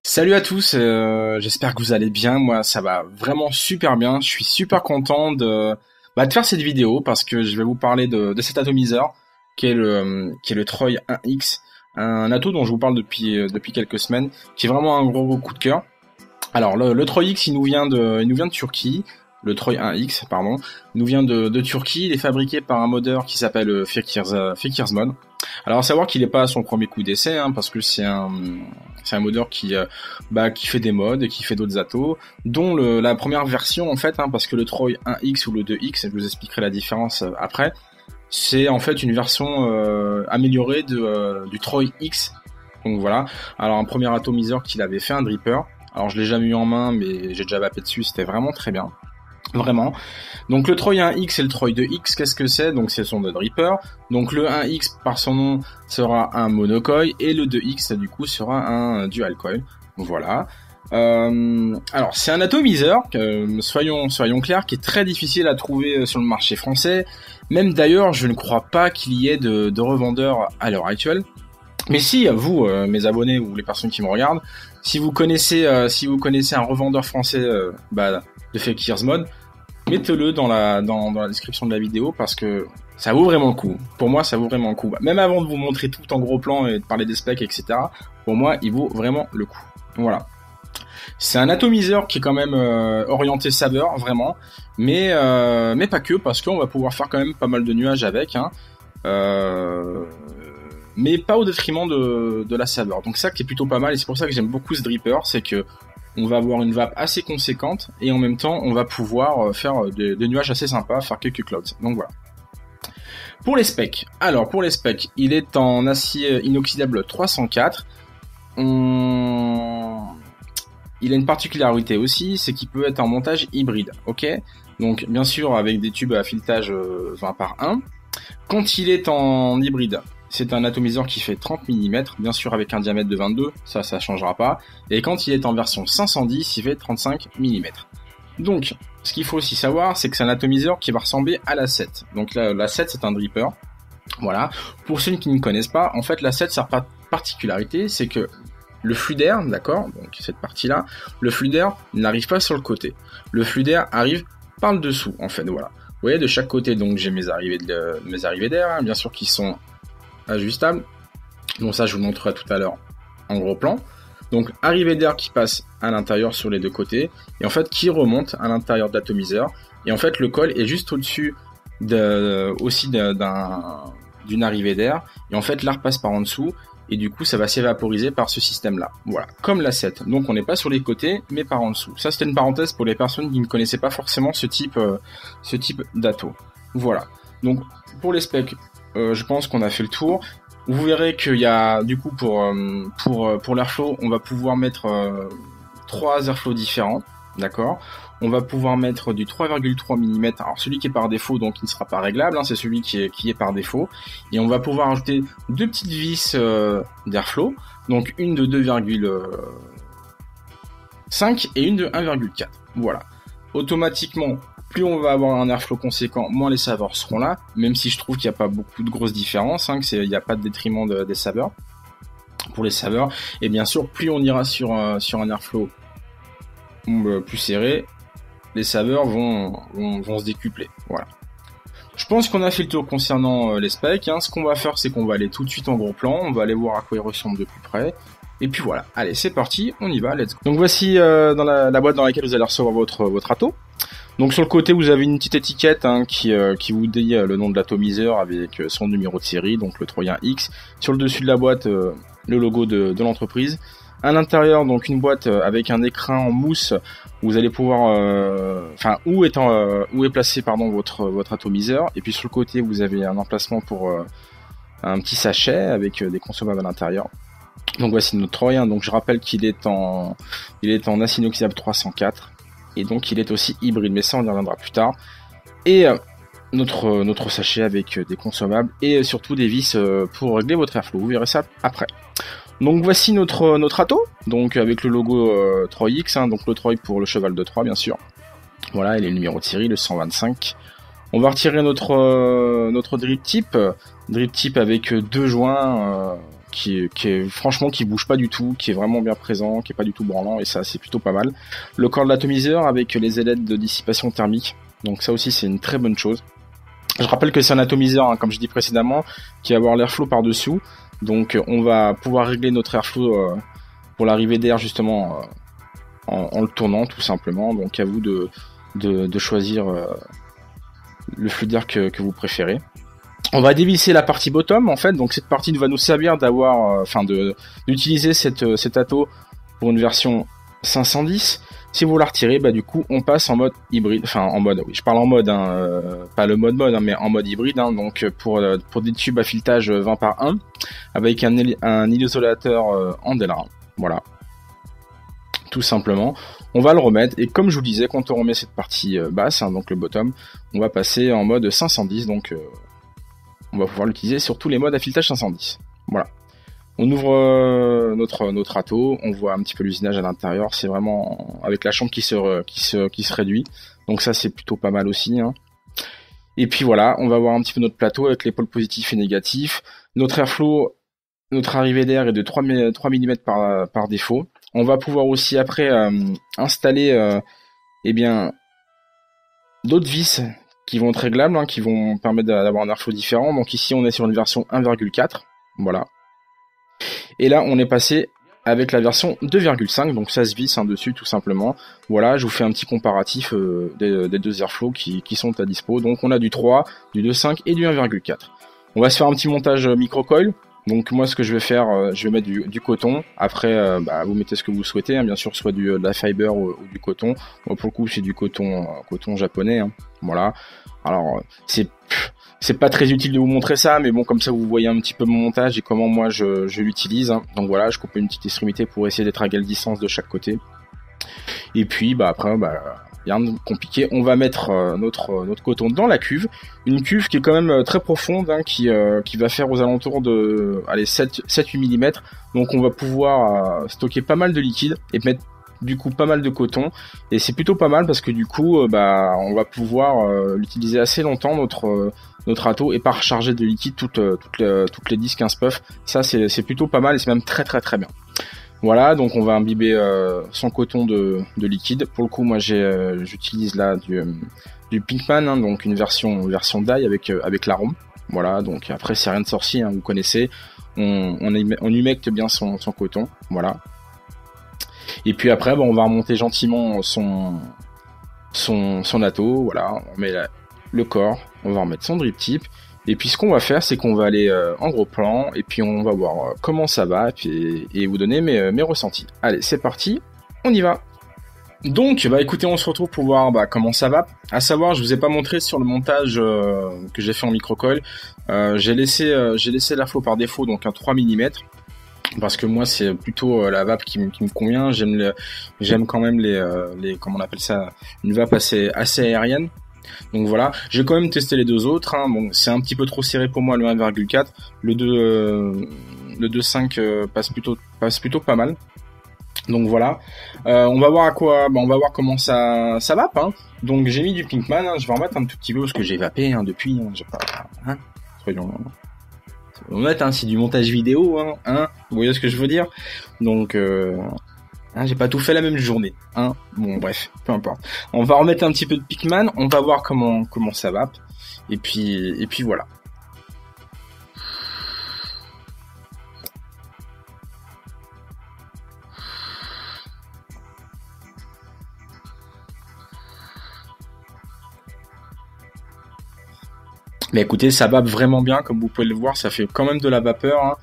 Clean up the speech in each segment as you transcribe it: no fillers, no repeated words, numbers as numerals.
Salut à tous, j'espère que vous allez bien. Moi ça va vraiment super bien, je suis super content de faire cette vidéo parce que je vais vous parler de cet atomiseur qui est le Troy 1X, un ato dont je vous parle depuis quelques semaines, qui est vraiment un gros coup de cœur. Alors le Troy X il nous vient de Turquie. Le Troy 1X, pardon, nous vient de Turquie. Il est fabriqué par un modeur qui s'appelle Fekirsmod. Alors à savoir qu'il n'est pas à son premier coup d'essai, parce que c'est un modeur qui fait des mods et qui fait d'autres atos, dont la première version en fait, parce que le Troy 1X ou le 2X, je vous expliquerai la différence après, c'est en fait une version améliorée du Troy X. Donc voilà. Alors un premier atomiseur qu'il avait fait, un dripper. Alors je l'ai jamais eu en main, mais j'ai déjà vapé dessus, c'était vraiment très bien. Vraiment. Donc le Troy 1X et le Troy 2X, qu'est-ce que c'est? Donc ce sont des drippers. Donc le 1X par son nom sera un monocoil et le 2X du coup sera un dual coil. Voilà. Alors c'est un atomiseur, soyons clairs, qui est très difficile à trouver sur le marché français. Même d'ailleurs, je ne crois pas qu'il y ait de revendeurs à l'heure actuelle. Mais si vous, mes abonnés ou les personnes qui me regardent, si vous connaissez un revendeur français de Fekirsmod, mettez-le dans la description de la vidéo parce que ça vaut vraiment le coup. Pour moi, ça vaut vraiment le coup. Même avant de vous montrer tout en gros plan et de parler des specs, etc., pour moi, il vaut vraiment le coup. Voilà. C'est un atomiseur qui est quand même orienté saveur, vraiment, mais pas que, parce qu'on va pouvoir faire quand même pas mal de nuages avec, mais pas au détriment de la saveur. Donc ça qui est plutôt pas mal, et c'est pour ça que j'aime beaucoup ce dripper, c'est que on va avoir une vape assez conséquente et en même temps on va pouvoir faire des nuages assez sympas, faire quelques clouds. Donc voilà. Pour les specs, il est en acier inoxydable 304. Il a une particularité aussi, c'est qu'il peut être en montage hybride, ok. Donc bien sûr avec des tubes à filetage 20 par 1. Quand il est en hybride, c'est un atomiseur qui fait 30 mm, bien sûr avec un diamètre de 22, ça changera pas. Et quand il est en version 510, il fait 35 mm. Donc, ce qu'il faut aussi savoir, c'est que c'est un atomiseur qui va ressembler à la 7. Donc la 7, c'est un dripper. Voilà. Pour ceux qui ne connaissent pas, en fait, la 7, sa particularité, c'est que le flux d'air, d'accord, donc cette partie-là, le flux d'air n'arrive pas sur le côté. Le flux d'air arrive par le dessous, en fait, voilà. Vous voyez, de chaque côté, donc j'ai mes arrivées d'air, bien sûr, qui sont ajustables. Donc ça, je vous montrerai tout à l'heure en gros plan. Donc arrivée d'air qui passe à l'intérieur sur les deux côtés et en fait qui remonte à l'intérieur de l'atomiseur. Et en fait le col est juste au-dessus d'une arrivée d'air. Et en fait l'air passe par en dessous et du coup ça va s'évaporiser par ce système-là. Voilà, comme la 7. Donc on n'est pas sur les côtés mais par en dessous. Ça c'était une parenthèse pour les personnes qui ne connaissaient pas forcément ce type d'ato. Voilà. Donc pour les specs, je pense qu'on a fait le tour. Vous verrez qu'il y a du coup pour l'airflow, on va pouvoir mettre 3 airflows différents, d'accord. On va pouvoir mettre du 3,3 mm. Alors celui qui est par défaut, donc il ne sera pas réglable, c'est celui qui est par défaut. Et on va pouvoir ajouter 2 petites vis d'airflow, donc une de 2,5 et une de 1,4. Voilà. Automatiquement, plus on va avoir un airflow conséquent, moins les saveurs seront là, même si je trouve qu'il n'y a pas beaucoup de grosses différences, il n'y a pas de détriment des saveurs. Pour les saveurs, et bien sûr, plus on ira sur un airflow plus serré, les saveurs vont se décupler. Voilà. Je pense qu'on a fait le tour concernant les specs. Ce qu'on va faire, c'est qu'on va aller tout de suite en gros plan, on va aller voir à quoi il ressemble de plus près. Et puis voilà, allez, c'est parti, on y va, let's go. Donc voici dans la boîte dans laquelle vous allez recevoir votre ato. Donc sur le côté vous avez une petite étiquette qui vous dit le nom de l'atomiseur avec son numéro de série, donc le Troy 1X. Sur le dessus de la boîte le logo de l'entreprise. À l'intérieur donc une boîte avec un écrin en mousse où vous allez pouvoir, où est placé votre atomiseur. Et puis sur le côté vous avez un emplacement pour un petit sachet avec des consommables à l'intérieur. Donc voici notre Troy, donc je rappelle qu'il est en acier inoxydable 304. Et donc il est aussi hybride, mais ça on y reviendra plus tard. et notre sachet avec des consommables et surtout des vis pour régler votre airflow. Vous verrez ça après. Donc voici notre ato, donc avec le logo 3X, hein, donc le 3 pour le cheval de Troie bien sûr. Voilà, et les numéros de série, le 125. On va retirer notre drip tip avec deux joints qui est franchement qui bouge pas du tout, qui est vraiment bien présent, qui est pas du tout branlant, et ça c'est plutôt pas mal. Le corps de l'atomiseur avec les ailettes de dissipation thermique, donc ça aussi c'est une très bonne chose. Je rappelle que c'est un atomiseur, hein, comme je dis précédemment, qui va avoir l'airflow par-dessous, donc on va pouvoir régler notre airflow pour l'arrivée d'air justement en le tournant tout simplement, donc à vous de choisir le flux d'air que vous préférez. On va dévisser la partie bottom en fait, donc cette partie va nous servir d'avoir, d'utiliser cet ato pour une version 510. Si vous la retirez, bah du coup on passe en mode hybride, enfin en mode, oui je parle en mode, hein, pas le mode hein, mais en mode hybride, hein, donc pour des tubes à filetage 20 par 1 avec un isolateur en Delrin, voilà, tout simplement. On va le remettre et comme je vous disais, quand on remet cette partie basse, hein, donc le bottom, on va passer en mode 510, donc on va pouvoir l'utiliser sur tous les modes à filetage 510. Voilà. On ouvre notre ato, on voit un petit peu l'usinage à l'intérieur, c'est vraiment avec la chambre qui se réduit. Donc ça c'est plutôt pas mal aussi, hein. Et puis voilà, on va voir un petit peu notre plateau avec les pôles positifs et négatifs. Notre airflow, notre arrivée d'air est de 3 mm par défaut. On va pouvoir aussi après installer d'autres vis qui vont être réglables, hein, qui vont permettre d'avoir un airflow différent. Donc ici on est sur une version 1,4, voilà. Et là on est passé avec la version 2,5, donc ça se visse dessus tout simplement. Voilà, je vous fais un petit comparatif des deux airflows qui sont à dispo. Donc on a du 3, du 2,5 et du 1,4. On va se faire un petit montage microcoil. Donc moi ce que je vais faire, je vais mettre du coton. Après vous mettez ce que vous souhaitez, hein, bien sûr, soit de la fiber ou du coton. Moi pour le coup c'est du coton japonais, hein. Voilà. Alors c'est pas très utile de vous montrer ça, mais bon, comme ça vous voyez un petit peu mon montage et comment moi je l'utilise, hein. Donc voilà, je coupe une petite extrémité pour essayer d'être à égale distance de chaque côté. Et puis après rien de compliqué, on va mettre notre coton dans la cuve, une cuve qui est quand même très profonde, hein, qui va faire aux alentours de 7-8 mm, donc on va pouvoir stocker pas mal de liquide et mettre du coup pas mal de coton, et c'est plutôt pas mal parce que du coup on va pouvoir l'utiliser assez longtemps notre ato et pas recharger de liquide toutes les 10-15 puffs. Ça c'est plutôt pas mal et c'est même très très très bien. Voilà, donc on va imbiber son coton de liquide. Pour le coup, moi j'utilise là du Pinkman, hein, donc une version dye avec l'arôme. Voilà, donc après c'est rien de sorcier, hein, vous connaissez. On humecte bien son coton, voilà. Et puis après, on va remonter gentiment son ato, voilà. On met le corps, on va remettre son drip tip. Et puis ce qu'on va faire, c'est qu'on va aller en gros plan, et puis on va voir comment ça va, et vous donner mes ressentis. Allez, c'est parti, on y va. Donc, écoutez, on se retrouve pour voir comment ça va. À savoir, je vous ai pas montré sur le montage que j'ai fait en microcoil. J'ai laissé l'airflow par défaut, donc un 3 mm. Parce que moi c'est plutôt la vape qui me convient. J'aime quand même les comment on appelle ça, une vape assez aérienne. Donc voilà, j'ai quand même testé les deux autres, hein. Bon, c'est un petit peu trop serré pour moi le 1,4, le 2,5 passe plutôt pas mal. Donc voilà, on va voir on va voir comment ça vape, hein. Donc j'ai mis du Pinkman, hein. Je vais en mettre un tout petit peu parce que j'ai vapé, hein, depuis, hein. J'ai pas, hein, soyons honnêtes, hein, c'est du montage vidéo, hein, vous voyez ce que je veux dire. Donc j'ai pas tout fait la même journée, hein. Bon bref, peu importe. On va remettre un petit peu de Pinkman, on va voir comment ça va. Et puis voilà. Mais écoutez, ça vape vraiment bien, comme vous pouvez le voir, ça fait quand même de la vapeur, hein.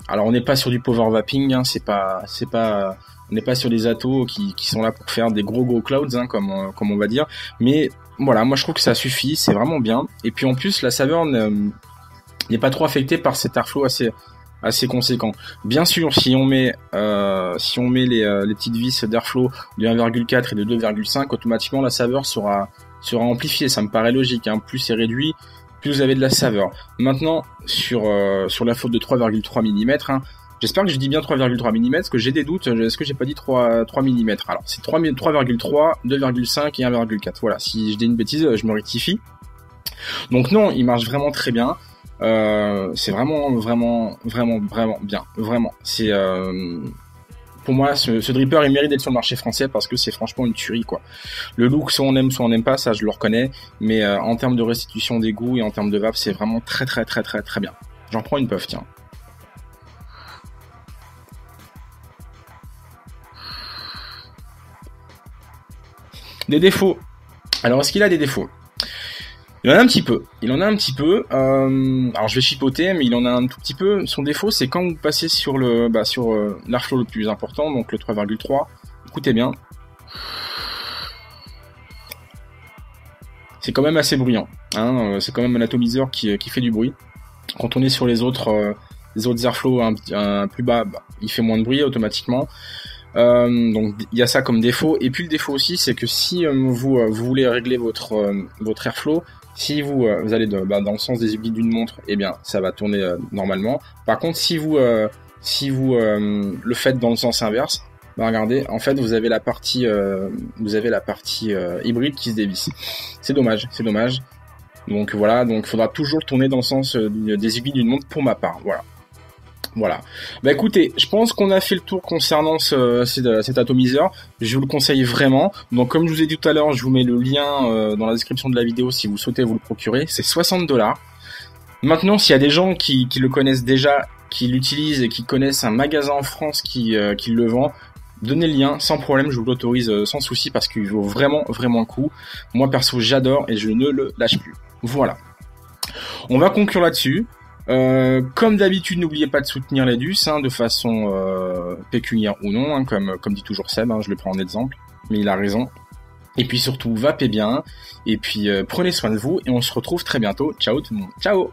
Alors on n'est pas sur du power vaping, hein, on n'est pas sur des atos qui sont là pour faire des gros clouds, hein, comme on va dire. Mais voilà, moi je trouve que ça suffit, c'est vraiment bien. Et puis en plus la saveur n'est pas trop affectée par cet airflow assez conséquent. Bien sûr, si on met les petites vis d'airflow de 1,4 et de 2,5, automatiquement la saveur sera sera amplifié, ça me paraît logique, hein. Plus c'est réduit, plus vous avez de la saveur. Maintenant, sur la flotte de 3,3 mm, hein, j'espère que je dis bien 3,3 mm, parce que j'ai des doutes, est-ce que j'ai pas dit 3 mm? Alors, c'est 3,3, 2,5 et 1,4. Voilà, si je dis une bêtise, je me rectifie. Donc non, il marche vraiment très bien. C'est vraiment bien. Vraiment. C'est... pour moi, ce dripper, il mérite d'être sur le marché français parce que c'est franchement une tuerie, quoi. Le look, soit on aime pas, ça je le reconnais, mais en termes de restitution des goûts et en termes de vape, c'est vraiment très bien. J'en prends une puff, tiens. Des défauts. Alors, est-ce qu'il a des défauts? Il en a un petit peu. Alors je vais chipoter, mais il en a un tout petit peu. Son défaut, c'est quand vous passez sur l'airflow le plus important, donc le 3,3. Écoutez bien. C'est quand même assez bruyant. Hein, c'est quand même un atomiseur qui fait du bruit. Quand on est sur les autres airflows un plus bas, il fait moins de bruit automatiquement. Donc il y a ça comme défaut. Et puis le défaut aussi, c'est que si vous voulez régler votre airflow, si vous allez dans le sens des aiguilles d'une montre, eh bien ça va tourner normalement. Par contre, si vous le faites dans le sens inverse, regardez, en fait vous avez la partie hybride qui se dévisse. C'est dommage. Donc voilà, donc il faudra toujours tourner dans le sens des aiguilles d'une montre pour ma part. Voilà. Bah écoutez, je pense qu'on a fait le tour concernant cet atomiseur. Je vous le conseille vraiment. Donc comme je vous ai dit tout à l'heure, je vous mets le lien dans la description de la vidéo si vous souhaitez vous le procurer. C'est 60$. Maintenant, s'il y a des gens qui le connaissent déjà, qui l'utilisent et qui connaissent un magasin en France qui le vend, donnez le lien sans problème, je vous l'autorise sans souci parce qu'il vaut vraiment le coup. Moi perso, j'adore et je ne le lâche plus. Voilà. On va conclure là-dessus. Comme d'habitude, n'oubliez pas de soutenir l'Edus de façon pécuniaire ou non, comme dit toujours Seb, je le prends en exemple, mais il a raison. Et puis surtout, vapez bien, et puis prenez soin de vous, et on se retrouve très bientôt. Ciao tout le monde, ciao.